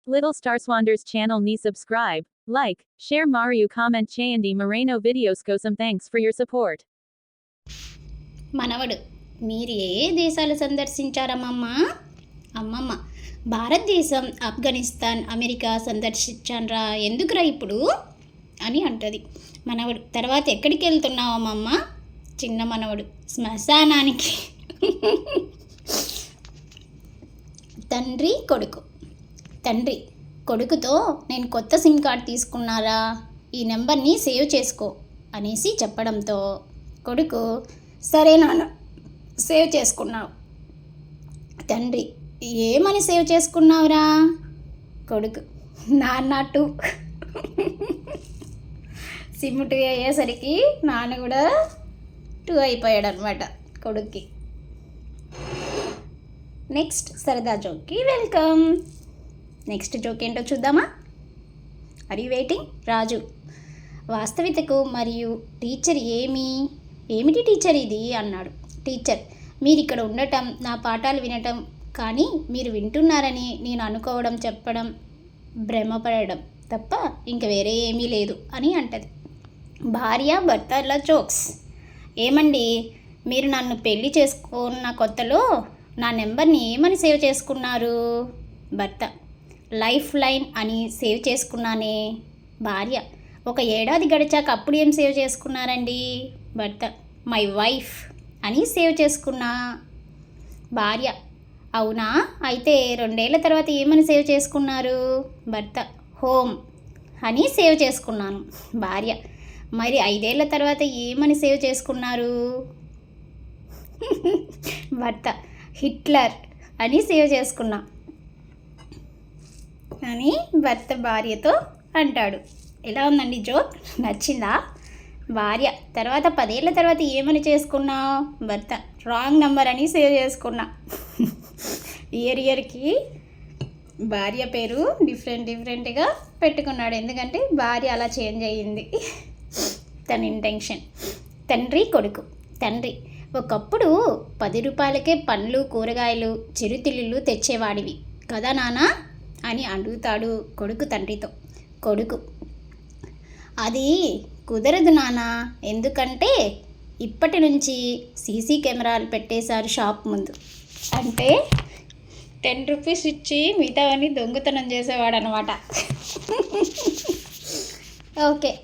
Little Star Swanders channel ni subscribe, like, share Mario comment చేయండి Moreno videos కోసం thanks for your support. మనవడు మీరు ఏ దేశాలు సందర్శించారమ్మమ్మ? అమ్మమ్మ భారతదేశం, ఆఫ్ఘనిస్తాన్, అమెరికా సందర్శించాన్రా. ఎందుకురా ఇప్పుడు అని అంటది. మనవడు తర్వాత ఎక్కడికి వెళ్తున్నావమ్మమ్మ? చిన్న మనవడు శ్మశానానికి. తండ్రి కొడుకుతో నేను కొత్త సిమ్ కార్డ్ తీసుకున్నారా, ఈ నెంబర్ని సేవ్ చేసుకో అనేసి చెప్పడంతో కొడుకు సరే నాన్న సేవ్ చేసుకున్నావు. తండ్రి ఏమని సేవ్ చేసుకున్నావురా? కొడుకు నాన్న 2. సిమ్ 2 అయ్యేసరికి నాన్న కూడా 2 అయిపోయాడు అనమాట కొడుక్కి. నెక్స్ట్ సరదా జోక్కి వెల్కమ్. నెక్స్ట్ జోక్ ఏంటో చూద్దామా? Are you waiting? రాజు వాస్తవికతకు మరియు టీచర్ ఏమిటి టీచర్ ఇది అన్నాడు. టీచర్ మీరు ఇక్కడ ఉండటం, నా పాఠాలు వినటం, కానీ మీరు వింటున్నారని నేను అనుకోవడం, చెప్పడం, భ్రమపడడం తప్ప ఇంక వేరే ఏమీ లేదు అని అంటది. భార్య భర్తల జోక్స్. ఏమండి మీరు నన్ను పెళ్లి చేసుకున్న కొత్తలో నా నెంబర్ని ఏమని సేవ్ చేసుకున్నారు? భర్త లైఫ్ లైన్ అని సేవ్ చేసుకున్నానే. భార్య 1 ఏడాది గడిచాక అప్పుడు ఏం సేవ్ చేసుకున్నారండి? భర్త మై వైఫ్ అని సేవ్ చేసుకున్నా. భార్య అవునా, అయితే 2 ఏళ్ల తర్వాత ఏమని సేవ్ చేసుకున్నారు? భర్త హోమ్ అని సేవ్ చేసుకున్నాను. భార్య మరి 5 ఏళ్ల తర్వాత ఏమని సేవ్ చేసుకున్నారు? భర్త హిట్లర్ అని సేవ్ చేసుకున్నా అని భర్త భార్యతో అంటాడు. ఎలా ఉందండి జోక్? నచ్చిందా? భార్య తర్వాత 10 ఏళ్ల తర్వాత ఏమని చేసుకున్నావు? భర్త రాంగ్ నెంబర్ అని సేవ్ చేసుకున్నా. ఇయర్కి భార్య పేరు డిఫరెంట్గా పెట్టుకున్నాడు, ఎందుకంటే భార్య అలా చేంజ్ అయ్యింది తన ఇంటెన్షన్. తండ్రి ఒకప్పుడు 10 రూపాయలకే పండ్లు, కూరగాయలు, చిరుతిళ్ళు తెచ్చేవాడివి కదా నాన్న అని అడుగుతాడు కొడుకు తండ్రితో. కొడుకు అది కుదరదు నాన్న, ఎందుకంటే ఇప్పటి నుంచి సీసీ కెమెరాలు పెట్టేశారు షాప్ ముందు. అంటే 10 రూపీస్ ఇచ్చి మిగతావన్నీ దొంగతనం చేసేవాడు అనమాట. ఓకే,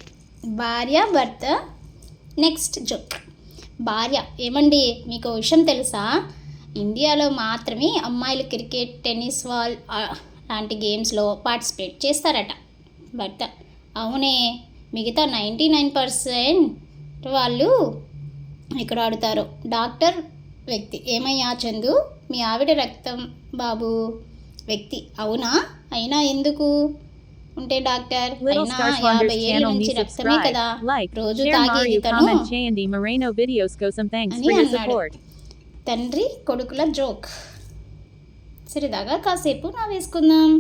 భార్య భర్త. Next joke. భార్య ఏమండి మీకు విషయం తెలుసా, ఇండియాలో మాత్రమే అమ్మాయిలు క్రికెట్, టెన్నిస్, బాల్ లాంటి గేమ్స్లో పార్టిసిపేట్ చేస్తారట. భర్త అవునే, మిగతా 99% వాళ్ళు ఇక్కడ ఆడుతారు. డాక్టర్ వ్యక్తి ఏమయ్యా చందు, మీ ఆవిడ రక్తం బాబు. వ్యక్తి అవునా, అయినా ఎందుకు ఉంటే డాక్టర్, అయినా 50 ఏళ్ళ నుంచి రక్తమే కదా రోజు తాగేది తను అని అన్నాడు. తండ్రి కొడుకుల జోక్. సరదాగా కాసేపు నవ్వేసుకుందాం.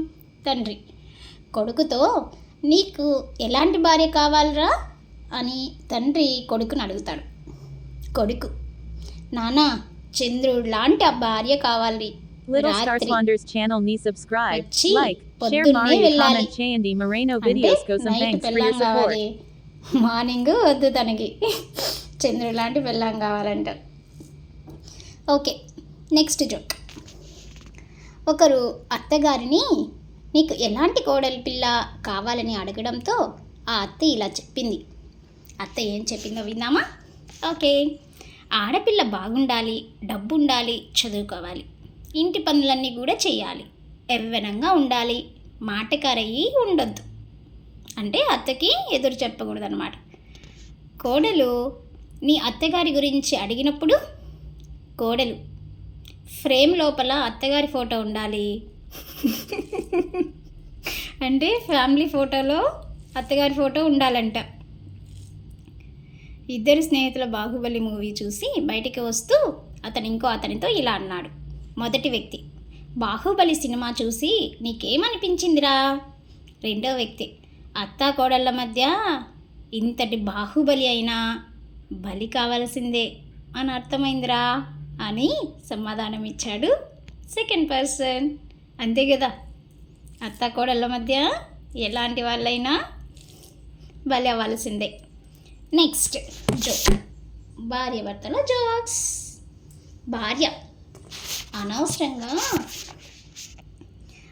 తండ్రి కొడుకుతో నీకు ఎలాంటి భార్య కావాలరా అని తండ్రి కొడుకుని అడుగుతాడు. కొడుకు నానా చంద్రుడు లాంటి ఆ భార్య కావాలి. పొద్దున్నే వెళ్ళాలి, నైట్ పెళ్ళాం కావాలి, మార్నింగ్ వద్దు తనకి, చంద్రుడు లాంటి పెళ్ళాం కావాలంట. Okay, next joke. ఒకరు అత్తగారిని నీకు ఎలాంటి కోడలి పిల్ల కావాలని అడగడంతో ఆ అత్త ఇలా చెప్పింది. అత్త ఏం చెప్పిందో విందామా? ఓకే, ఆడపిల్ల బాగుండాలి, డబ్బు ఉండాలి, చదువుకోవాలి, ఇంటి పనులన్నీ కూడా చేయాలి, యవ్వనంగా ఉండాలి, మాటకారయ్యి ఉండొద్దు. అంటే అత్తకి ఎదురు చెప్పకూడదు అనమాట. కోడలు నీ అత్తగారి గురించి అడిగినప్పుడు కోడలు ఫ్రేమ్ లోపల అత్తగారి ఫోటో ఉండాలి. అంటే ఫ్యామిలీ ఫోటోలో అత్తగారి ఫోటో ఉండాలంట. ఇద్దరు స్నేహితుల బాహుబలి మూవీ చూసి బయటికి వస్తూ అతనితో ఇలా అన్నాడు. మొదటి వ్యక్తి బాహుబలి సినిమా చూసి నీకేమనిపించిందిరా? రెండో వ్యక్తి అత్తా కోడళ్ళ మధ్య ఇంతటి బాహుబలి అయినా బలి కావాల్సిందే అని అర్థమైందిరా అని సమాధానం ఇచ్చాడు సెకండ్ పర్సన్. అంతే కదా, అత్త కోడళ్ళ మధ్య ఎలాంటి వాళ్ళైనా బలి అవ్వాల్సిందే. నెక్స్ట్ జోక్, భార్య భర్తల జోక్స్. భార్య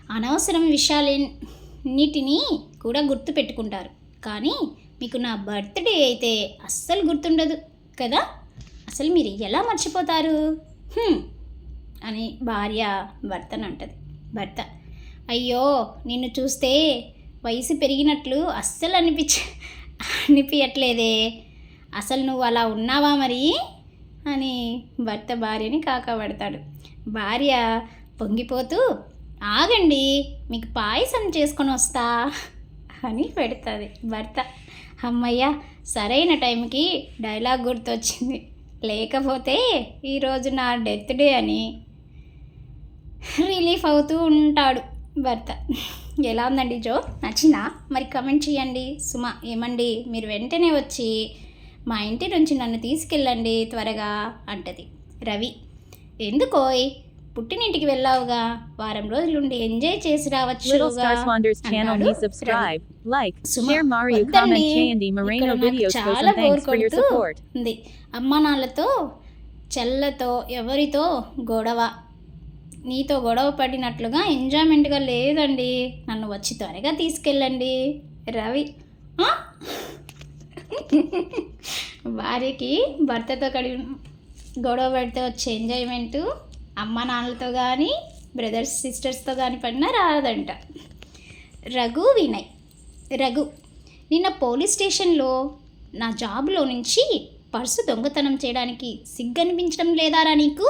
అనవసరం విషయాలన్నిటినీ కూడా గుర్తు పెట్టుకుంటారు, కానీ మీకు నా బర్త్డే అయితే అస్సలు గుర్తుండదు కదా, అసలు మీరు ఎలా మర్చిపోతారు అని భార్య భర్తను అంటది. భర్త, అయ్యో నిన్ను చూస్తే వయసు పెరిగినట్లు అస్సలు అనిపించట్లేదే, అసలు నువ్వు అలా ఉన్నావా మరి అని భర్త భార్యని కాకపడతాడు. భార్య పొంగిపోతూ, ఆగండి మీకు పాయసం చేసుకొని వస్తా అని పెడుతుంది. భర్త, అమ్మయ్య సరైన టైంకి డైలాగ్ గుర్తొచ్చింది, లేకపోతే ఈరోజు నా డెత్ డే అని రిలీఫ్ అవుతూ ఉంటాడు భర్త. ఎలా ఉందండి జోక్? నచ్చిందా? మరి కమెంట్ చేయండి. సుమ, ఏమండి మీరు వెంటనే వచ్చి మా ఇంటి నుంచి నన్ను తీసుకెళ్ళండి త్వరగా అంటది. రవి, ఎందుకోయ్ పుట్టినింటికి వెళ్ళావుగా, వారం రోజులుండి ఎంజాయ్ చేసి రావచ్చు. చాలా బోర్ కొడుతుంది, అమ్మ నాన్నలతో చెల్లతో ఎవరితో గొడవ, నీతో గొడవ పడినట్లుగా ఎంజాయ్మెంట్గా లేదండి, నన్ను వచ్చి త్వరగా తీసుకెళ్ళండి. రవి, భార్యకి భర్తతో గొడవ పడితే వచ్చే ఎంజాయ్మెంటు అమ్మ నాన్నలతో కానీ బ్రదర్స్ సిస్టర్స్తో కానీ పడినా రాదంట. రఘు, నిన్న పోలీస్ స్టేషన్లో నా జాబ్లో నుంచి పర్సు దొంగతనం చేయడానికి సిగ్గనిపించడం లేదారా నీకు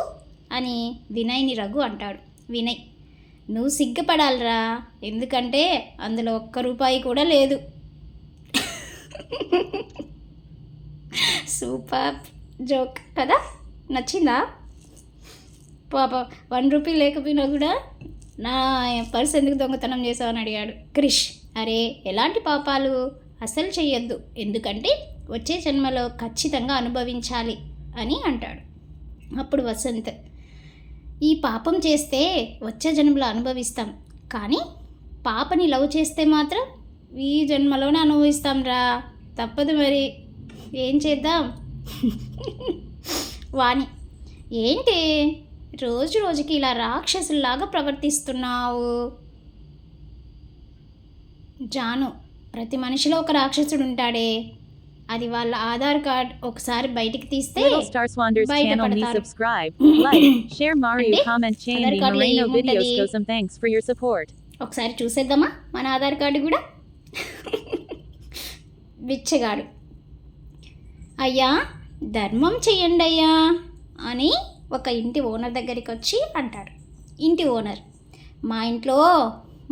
అని వినయ్ని రఘు అంటాడు. వినయ్, నువ్వు సిగ్గుపడాలరా, ఎందుకంటే అందులో ₹1 కూడా లేదు. సూపర్ జోక్ కదా, నచ్చిందా? పాప ₹1 లేకపోయినా కూడా నా పర్స్ ఎందుకు దొంగతనం చేసావు అని అడిగాడు. క్రిష్, అరే ఎలాంటి పాపాలు అసలు చెయ్యొద్దు, ఎందుకంటే వచ్చే జన్మలో ఖచ్చితంగా అనుభవించాలి అని అంటాడు. అప్పుడు వసంత్, ఈ పాపం చేస్తే వచ్చే జన్మలో అనుభవిస్తాం, కానీ పాపని లవ్ చేస్తే మాత్రం ఈ జన్మలోనే అనుభవిస్తాం రా, తప్పదు మరి, ఏం చేద్దాం. వాణి, ఏంటి రోజుకి ఇలా రాక్షసుల్లాగా ప్రవర్తిస్తున్నావు? జాను, ప్రతి మనిషిలో ఒక రాక్షసుడు ఉంటాడే, అది వాళ్ళ ఆధార్ కార్డ్ ఒకసారి బయటికి తీస్తే ఒకసారి చూసేద్దామా మన ఆధార్ కార్డు కూడా. బిచ్చగాడు, అయ్యా ధర్మం చెయ్యండి అయ్యా అని ఒక ఇంటి ఓనర్ దగ్గరికి వచ్చి అంటాడు. ఇంటి ఓనర్, మా ఇంట్లో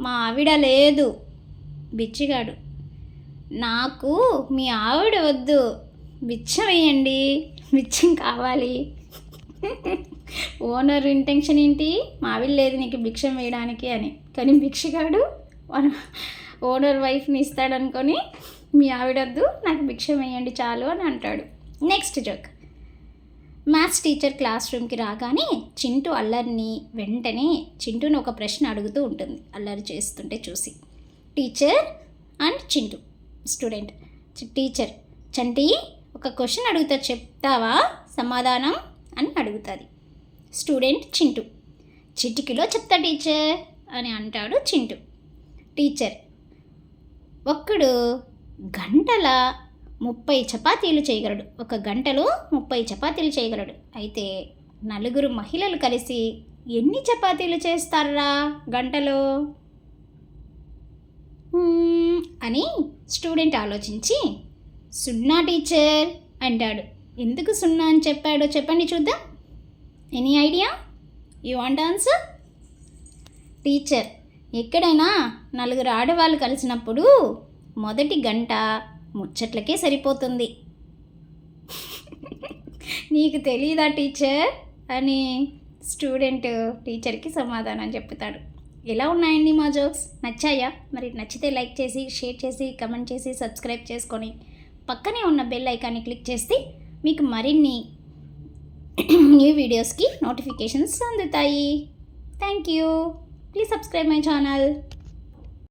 మా ఆవిడ లేదు. బిచ్చగాడు, నాకు మీ ఆవిడ వద్దు, బిచ్చం వేయండి, బిచ్చం కావాలి. ఓనర్ ఇంటెన్షన్ ఏంటి, మా ఆవిడ లేదు నీకు భిక్షం వేయడానికి అని, కానీ భిక్షగాడు ఓనర్ వైఫ్ని ఇస్తాడనుకొని మీ ఆవిడొద్దు నాకు భిక్షం వేయండి చాలు అని అంటాడు. Next joke, maths teacher class రూమ్కి రాగానే చింటూ అల్లరిని వెంటనే చింటూని ఒక ప్రశ్న అడుగుతూ ఉంటుంది, అల్లరి చేస్తుంటే చూసి. Teacher and Chintu, student. Teacher, Chanti ఒక క్వశ్చన్ అడుగుతా చెప్తావా సమాధానం అని అడుగుతుంది. స్టూడెంట్ చింటూ, చిటికలో చెప్తా టీచర్ అని అంటాడు చింటూ. టీచర్, ఒక్కడు గంటల 30 చపాతీలు చేయగలడు, ఒక గంటలో 30 చపాతీలు చేయగలడు, అయితే 4 మహిళలు కలిసి ఎన్ని చపాతీలు చేస్తారా గంటలో అని స్టూడెంట్ ఆలోచించి 0 టీచర్ అంటాడు. ఎందుకు 0 అని చెప్పాడో చెప్పండి చూద్దాం. Any idea? You want answer? Teacher, ఎక్కడైనా 4 ఆడవాళ్ళు కలిసినప్పుడు మొదటి గంట ముచ్చట్లకే సరిపోతుంది. నీకు తెలియదా టీచర్ అని స్టూడెంట్ టీచర్కి సమాధానం చెప్తాడు. ఎలా ఉన్నాయండి మా జోక్స్? నచ్చాయా? మరి నచ్చితే లైక్ చేసి, షేర్ చేసి, కమెంట్ చేసి, సబ్స్క్రైబ్ చేసుకొని పక్కనే ఉన్న బెల్ ఐకాన్ని క్లిక్ చేస్తే మీకు మరిన్ని న్యూ వీడియోస్కి నోటిఫికేషన్స్ అందుతాయి. Thank you. Please subscribe my channel.